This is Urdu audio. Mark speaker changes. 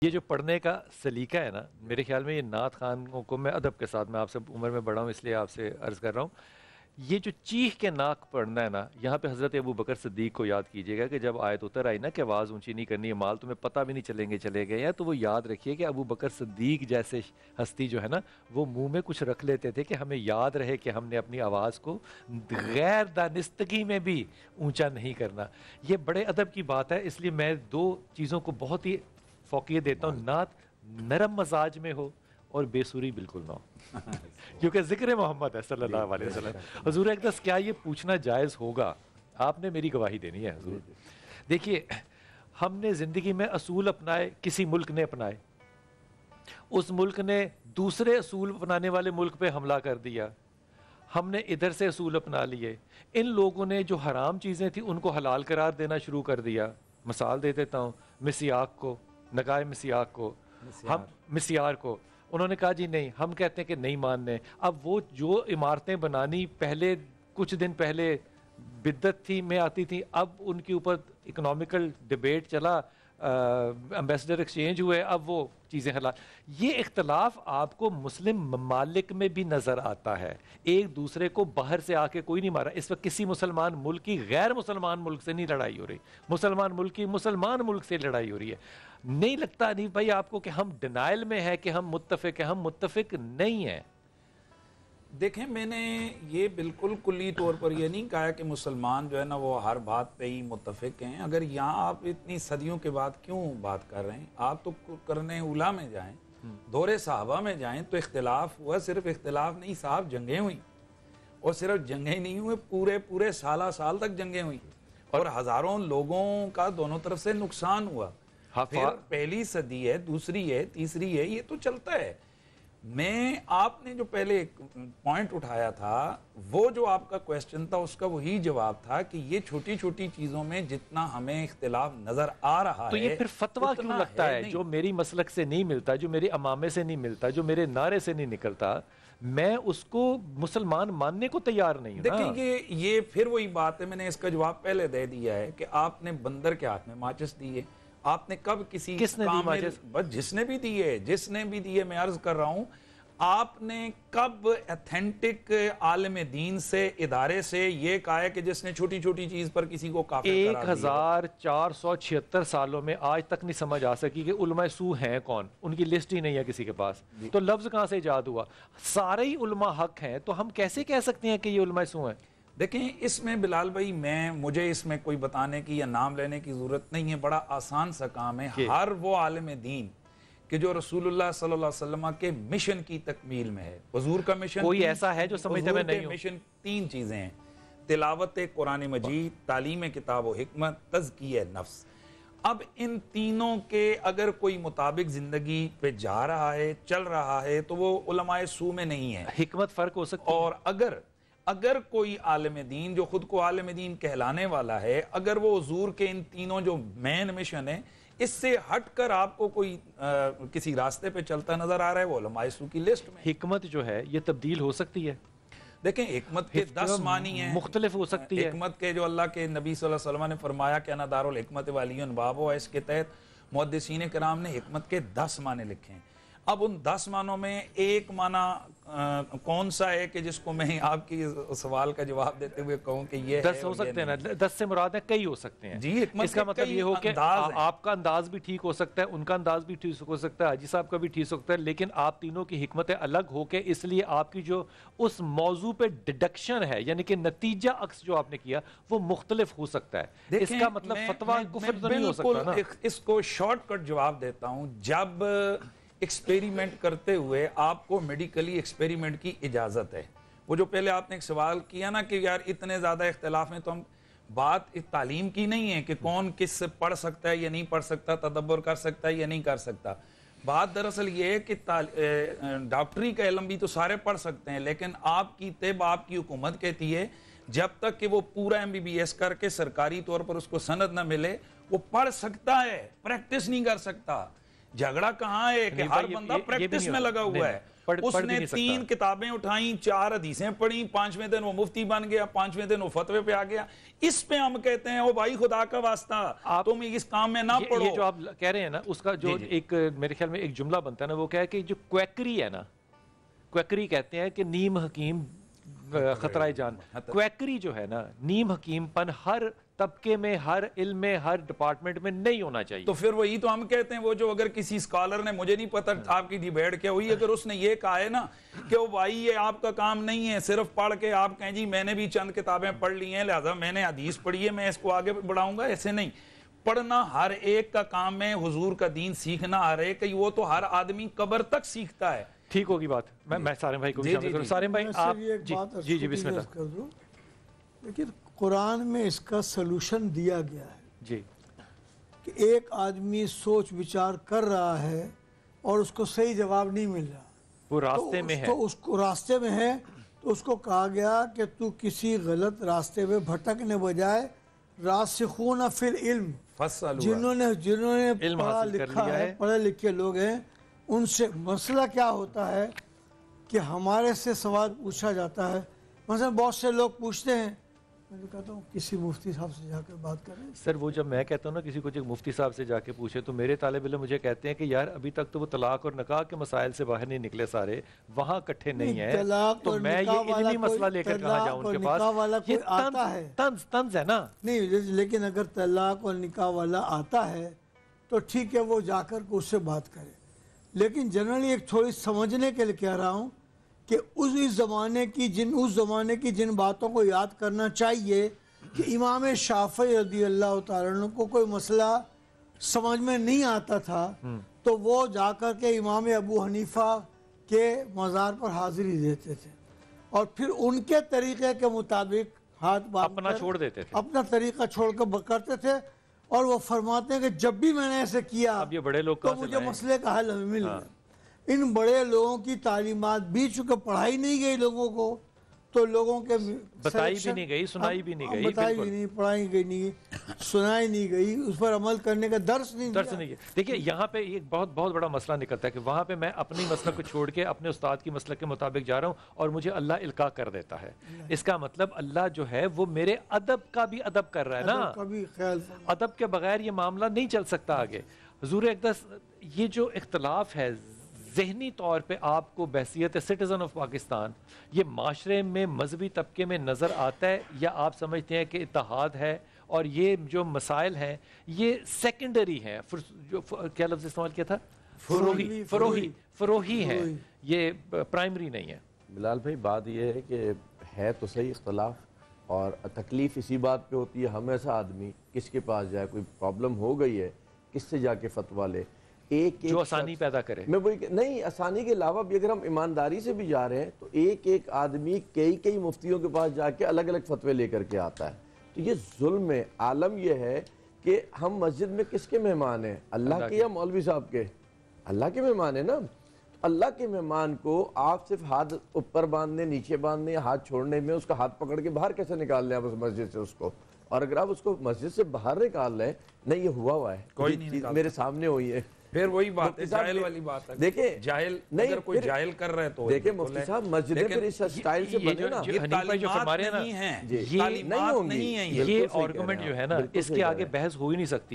Speaker 1: یہ جو پڑھنے کا سلیقہ ہے نا، میرے خیال میں یہ نعت خانوں کو، میں ادب کے ساتھ، میں آپ سے عمر میں بڑا ہوں اس لیے آپ سے عرض کر رہا ہوں، یہ جو چیخ کے ناک پڑھنا ہے نا، یہاں پہ حضرت ابو بکر صدیق کو یاد کیجئے گا کہ جب آیت اتر آئی نا کہ آواز اونچی نہیں کرنی ہے، مال تمہیں پتہ بھی نہیں چلیں گے چلے گئے ہیں، تو وہ یاد رکھیے کہ ابو بکر صدیق جیسے ہستی جو ہے نا، وہ منہ میں کچھ رکھ لیتے تھے کہ ہمیں یاد رہے کہ ہم نے اپنی آواز کو غیر دانستگی میں بھی اونچا نہیں کرنا. یہ بڑے ادب کی بات ہے، اس لیے میں دو چیزوں کو بہت ہی فوقیت دیتا ہوں، نعت نرم مزاج میں ہو اور بے سوری بالکل نہ ہو، کیونکہ ذکر محمد ہے صلی اللہ علیہ وسلم. حضور اقدس کیا یہ پوچھنا جائز ہوگا؟ آپ نے میری گواہی دینی ہے حضور. دیکھیے ہم نے زندگی میں اصول اپنائے، کسی ملک نے اپنائے، اس ملک نے دوسرے اصول اپنانے والے ملک پہ حملہ کر دیا، ہم نے ادھر سے اصول اپنا لیے، ان لوگوں نے جو حرام چیزیں تھیں ان کو حلال قرار دینا شروع کر دیا. مثال دے دیتا ہوں، مسیاق کو، نگاہ مسیاق کو، ہم مسیار کو، انہوں نے کہا جی نہیں، ہم کہتے ہیں کہ نہیں ماننے. اب وہ جو عمارتیں بنانی پہلے کچھ دن پہلے بدعت تھی میں آتی تھی، اب ان کے اوپر اکنامیکل ڈیبیٹ چلا، امبیسڈر ایکسچینج ہوئے، اب وہ چیزیں حلال. یہ اختلاف آپ کو مسلم ممالک میں بھی نظر آتا ہے، ایک دوسرے کو باہر سے آ کے کوئی نہیں مارا. اس وقت کسی مسلمان ملک کی غیر مسلمان ملک سے نہیں لڑائی ہو رہی، مسلمان ملک کی مسلمان ملک سے لڑائی ہو رہی ہے. نہیں لگتا نہیں بھائی آپ کو کہ ہم ڈینائل میں ہے کہ ہم متفق ہیں؟ ہم متفق نہیں ہیں.
Speaker 2: دیکھیں میں نے یہ بالکل کلی طور پر یہ نہیں کہا کہ مسلمان جو ہے نا وہ ہر بات پہ ہی متفق ہیں. اگر یہاں آپ اتنی صدیوں کے بعد کیوں بات کر رہے ہیں؟ آپ تو کرنے اولا میں جائیں، دور صحابہ میں جائیں تو اختلاف ہوا. صرف اختلاف نہیں صاحب، جنگیں ہوئی، اور صرف جنگیں نہیں ہوئے، پورے سال تک جنگیں ہوئی، اور ہزاروں لوگوں کا دونوں طرف سے نقصان ہوا. پھر پہلی صدی ہے، دوسری ہے، تیسری ہے، یہ تو چلتا ہے. میں آپ نے جو پہلے پوائنٹ اٹھایا تھا، وہ جو آپ کا کویسچن تھا اس کا وہی جواب تھا کہ یہ چھوٹی چھوٹی چیزوں میں جتنا ہمیں اختلاف نظر آ رہا ہے
Speaker 1: تو یہ پھر فتویٰ کیوں لگتا ہے جو میری مسلک سے نہیں ملتا، جو میرے امامے سے نہیں ملتا، جو میرے نعرے سے نہیں نکلتا، میں اس کو مسلمان ماننے کو تیار نہیں ہوں.
Speaker 2: دیکھیں یہ پھر وہی بات ہے، میں نے اس کا جواب پہلے دے دیا ہے کہ آپ نے بندر کے ہاتھ میں ماچس دی ہے. آپ نے کب کسی
Speaker 1: کس نے دی ماچس؟
Speaker 2: بس جس نے بھی دی ہے میں عرض کر رہا ہوں، آپ نے کب ایتھنٹک عالم دین سے، ادارے سے یہ کہا ہے کہ جس نے چھوٹی چھوٹی چیز پر کسی کو کافر قرار دیا؟
Speaker 1: 1476 سالوں میں آج تک نہیں سمجھ آ سکی کہ علماء سو ہیں کون، ان کی لسٹ ہی نہیں ہے کسی کے پاس. تو لفظ کہاں سے ایجاد ہوا؟ سارے ہی علماء حق ہیں، تو ہم کیسے کہہ سکتے ہیں کہ یہ علماء سو ہیں؟
Speaker 2: دیکھیں اس میں بلال بھائی مجھے اس میں کوئی بتانے کی یا نام لینے کی ضرورت نہیں ہے. بڑا آسان سا کام ہے. ہر وہ عالم دین کہ جو رسول اللہ صلی اللہ علیہ وسلم کے مشن کی تکمیل میں ہے. حضور کا مشن
Speaker 1: کوئی ایسا ہے جو سمجھتے میں نہیں ہوں؟
Speaker 2: مشن 3 چیزیں ہیں: تلاوت قرآن مجید، تعلیم کتاب و حکمت، تزکیہ نفس. اب ان تینوں کے اگر کوئی مطابق زندگی پہ جا رہا ہے، چل رہا ہے، تو وہ علماء سو میں نہیں ہے.
Speaker 1: حکمت فرق ہو سکتی ہے.
Speaker 2: اور اگر کوئی عالم دین جو خود کو عالم دین کہلانے والا ہے، اگر وہ حضور کے ان تینوں جو مین مشن ہیں اس سے ہٹ کر آپ کو کوئی کسی راستے پہ چلتا نظر آ رہا ہے، وہ علماء سو کی لسٹ میں.
Speaker 1: حکمت جو ہے یہ تبدیل ہو سکتی ہے.
Speaker 2: دیکھیں حکمت کے 10 معنی ہیں،
Speaker 1: مختلف ہو سکتی ہے.
Speaker 2: حکمت کے جو اللہ کے نبی صلی اللہ علیہ وسلم نے فرمایا کہ انا دار الحکمت وعلی بابو، اس کے تحت محدثین کرام نے حکمت کے 10 معنی لکھے ہیں. اب ان 10 معنوں میں ایک معنی کون سا ہے کہ جس کو میں آپ کی سوال کا جواب دیتے ہوئے کہوں کہ یہ
Speaker 1: 10 ہو سکتے ہیں نا؟ 10 سے مراد ہے کئی ہو سکتے ہیں.
Speaker 2: جی حکمت
Speaker 1: اس کا مطلب یہ ہو کہ آپ کا انداز بھی ٹھیک ہو سکتا ہے، ان کا انداز بھی ٹھیک ہو سکتا ہے، حاجی صاحب کا بھی ٹھیک ہو سکتا ہے، لیکن آپ تینوں کی حکمتیں الگ ہو کے، اس لیے آپ کی جو اس موضوع پہ ڈیڈکشن ہے، یعنی کہ نتیجہ عکس جو آپ نے کیا، وہ مختلف ہو سکتا ہے. اس کا مطلب فتویٰ کفر تو نہیں ہو سکتا نا.
Speaker 2: اس کو شارٹ کٹ جواب دیتا ہوں. جب ایکسپیریمنٹ کرتے ہوئے آپ کو میڈیکلی ایکسپیریمنٹ کی اجازت ہے، وہ جو پہلے آپ نے ایک سوال کیا نا کہ یار اتنے زیادہ اختلاف ہیں، تو ہم بات تعلیم کی نہیں ہے کہ کون کس سے پڑھ سکتا ہے یا نہیں پڑھ سکتا، تدبر کر سکتا ہے یا نہیں کر سکتا. بات دراصل یہ ہے کہ ڈاکٹری کا علم بھی تو سارے پڑھ سکتے ہیں، لیکن آپ کی طب، آپ کی حکومت کہتی ہے جب تک کہ وہ پورا MBBS کر کے سرکاری طور پر اس کو سند نہ ملے، وہ پڑھ سکتا ہے، پریکٹس نہیں کر سکتا. جھگڑا کہاں ہے کہ ہر بندہ پریکٹس میں لگا ہوا ہے. اس نے 3 کتابیں اٹھائیں، 4 حدیثیں پڑھیں، 5ویں دن وہ مفتی بن گیا، 5ویں دن وہ فتوے پہ آ گیا. اس پہ ہم کہتے ہیں او بھائی خدا کا واسطہ تم اس کام میں نہ پڑھو.
Speaker 1: یہ جو آپ کہہ رہے ہیں نا، اس کا جو ایک میرے خیال میں ایک جملہ بنتا ہے نا، وہ کیا ہے کہ جو کویکری ہے نا، کویکری کہتے ہیں کہ نیم حکیم خطرہ جان. کویکری جو ہے نا، نیم حکیم پن ہر طبقے میں، ہر علم میں، ہر ڈپارٹمنٹ میں نہیں ہونا چاہیے.
Speaker 2: تو پھر وہی تو ہم کہتے ہیں، وہ جو اگر کسی اسکالر نے، مجھے نہیں پتہ آپ کی ڈیبیٹ کیا ہوئی، اگر اس نے یہ کہا ہے نا کہ وہ بھائی یہ آپ کا کام نہیں ہے صرف پڑھ کے آپ کہیں جی میں نے بھی چند کتابیں پڑھ لی ہیں لہذا میں نے حدیث پڑھی ہے میں اس کو آگے بڑھاؤں گا، ایسے نہیں. پڑھنا ہر ایک کا کام ہے، حضور کا دین سیکھنا ہر ایک، وہ تو ہر آدمی قبر تک سیکھتا ہے.
Speaker 1: ٹھیک ہوگی بات. میں سارے بھائی کو بھی شامل کروں. سارے بھائی آپ جی بسم اللہ.
Speaker 3: کر دوں. لیکن قرآن میں اس کا سلوشن دیا گیا ہے
Speaker 1: جی
Speaker 3: کہ ایک آدمی سوچ وچار کر رہا ہے اور اس کو صحیح جواب نہیں مل رہا،
Speaker 1: وہ راستے میں ہے،
Speaker 3: تو اس کو راستے میں ہے، تو اس کو کہا گیا کہ تو کسی غلط راستے میں بھٹکنے بجائے راسخون فی العلم، جنہوں نے پڑھا لکھا ہے، پڑھے لکھے لوگ ہیں، ان سے مسئلہ کیا ہوتا ہے کہ ہمارے سے سوال پوچھا جاتا ہے. مثلا بہت سے لوگ پوچھتے ہیں، میں تو کہتا ہوں کسی مفتی صاحب سے جا کر بات کریں.
Speaker 1: سر وہ جب میں کہتا ہوں نا کسی کو جو مفتی صاحب سے جا کے پوچھے، تو میرے طالب علم مجھے کہتے ہیں کہ یار ابھی تک تو وہ طلاق اور نکاح کے مسائل سے باہر نہیں نکلے، سارے وہاں اکٹھے نہیں ہیں، تو میں یہ علمی مسئلہ لے کر کہاں جاؤں ان کے پاس؟ یہ طنز ہے نا. نہیں،
Speaker 3: لیکن اگر طلاق اور نکاح والا آتا ہے تو ٹھیک ہے، وہ جا کر اس سے بات کرے. لیکن جنرلی ایک تھوڑی سمجھنے کے لیے کہہ رہا ہوں کہ اس زمانے کی جن باتوں کو یاد کرنا چاہیے کہ امام شافعی رضی اللہ تعالیٰ عنہ کو کوئی مسئلہ سمجھ میں نہیں آتا تھا تو وہ جا کر کے امام ابو حنیفہ کے مزار پر حاضری دیتے تھے اور پھر ان کے طریقے کے مطابق ہاتھ باندھ
Speaker 1: اپنا چھوڑ دیتے تھے،
Speaker 3: اپنا طریقہ چھوڑ کر کرتے تھے. اور وہ فرماتے ہیں کہ جب بھی میں نے ایسے کیا
Speaker 1: اب یہ بڑے لوگ
Speaker 3: تو مجھے مسئلے کا حل مل گیا. ان بڑے لوگوں کی تعلیمات بھی چونکہ پڑھائی نہیں گئی لوگوں کو، تو لوگوں کے
Speaker 1: بتائی بھی نہیں گئی، سنائی بھی نہیں گئی،
Speaker 3: بتائی بھی نہیں، پڑھائی گئی نہیں، سنائی نہیں گئی، اس پر عمل کرنے کا درس نہیں
Speaker 1: گیا. دیکھیے یہاں پہ ایک بہت بڑا مسئلہ نکلتا ہے کہ وہاں پہ میں اپنی مسلک کو چھوڑ کے اپنے استاد کی مسلک کے مطابق جا رہا ہوں اور مجھے اللہ القاء کر دیتا ہے. اس کا مطلب اللہ جو ہے وہ میرے ادب کا بھی ادب کر رہا ہے نا. ادب کے بغیر یہ معاملہ نہیں چل سکتا آگے. حضور اقدس یہ جو اختلاف ہے ذہنی طور پہ آپ کو بحیثیت سٹیزن آف پاکستان یہ معاشرے میں مذہبی طبقے میں نظر آتا ہے، یا آپ سمجھتے ہیں کہ اتحاد ہے اور یہ جو مسائل ہیں یہ سیکنڈری ہیں، جو کیا لفظ استعمال کیا تھا، فروہی ہیں، یہ پرائمری نہیں ہے؟
Speaker 4: بلال بھائی بات یہ ہے کہ ہے تو صحیح اختلاف، اور تکلیف اسی بات پہ ہوتی ہے ہم ایسا آدمی کس کے پاس جائے، کوئی پرابلم ہو گئی ہے کس سے جا کے فتویٰ لے، جو
Speaker 1: آسانی پیدا کرے.
Speaker 4: میں وہی نہیں، آسانی کے علاوہ بھی اگر ہم ایمانداری سے بھی جا رہے ہیں تو ایک آدمی کئی مفتیوں کے پاس جا کے الگ الگ فتوے لے کر کے آتا ہے، تو یہ ظلم ہے. عالم یہ ہے کہ ہم مسجد میں کس کے مہمان ہیں، اللہ کے یا مولوی صاحب کے؟ اللہ کے مہمان ہیں نا. اللہ کے مہمان کو آپ صرف ہاتھ اوپر باندھنے، نیچے باندھنے یا ہاتھ چھوڑنے میں اس کا ہاتھ پکڑ کے باہر کیسے نکال لیں آپ اس مسجد سے اس کو؟ اور اگر آپ اس کو مسجد سے باہر نکال لیں، نہیں یہ ہوا ہے، کوئی چیز میرے سامنے ہوئی ہے.
Speaker 2: پھر وہی بات ہے، جاہل والی بات ہے.
Speaker 4: دیکھیں
Speaker 2: جاہل اگر کوئی جاہل کر رہا ہے تو
Speaker 4: دیکھیں مفتی صاحب مسجدیں پھر اس سٹائل سے بنے نا،
Speaker 2: یہ تعلیمات نہیں ہیں،
Speaker 1: یہ آرگومنٹ جو ہے نا اس کے آگے بحث ہو ہی نہیں سکتی.